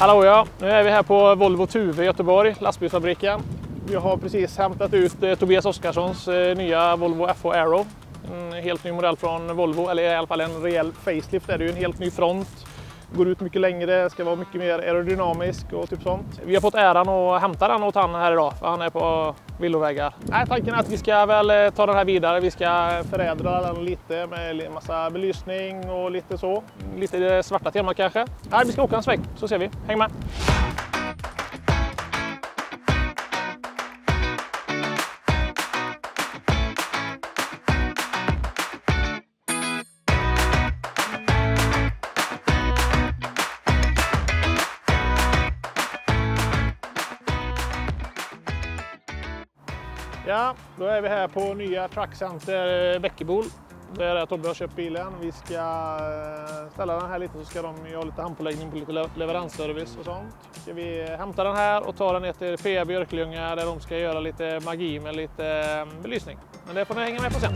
Hallå ja, nu är vi här på Volvo Tuve i Göteborg, lastbilsfabriken. Vi har precis hämtat ut Tobias Oskarssons nya Volvo FH Aero. En helt ny modell från Volvo, eller i alla fall en rejäl facelift. Det är ju en helt ny front. Går ut mycket längre, ska vara mycket mer aerodynamisk och typ sånt. Vi har fått äran att hämta den åt han här idag, för han är på villovägar. Tanken är att vi ska väl ta den här vidare. Vi ska förädla den lite med en massa belysning och lite så. Lite svarta tema kanske. Vi ska åka en sväng, så ser vi. Häng med! Ja, då är vi här på nya Truck Center Bäckebol. Det är där Tobbe har köpt bilen. Vi ska ställa den här lite, så ska de göra lite handpåläggning på lite leveransservice och sånt. Ska vi hämta den här och ta den ner till PA Björklunga där de ska göra lite magi med lite belysning. Men det får ni hänga med på sen.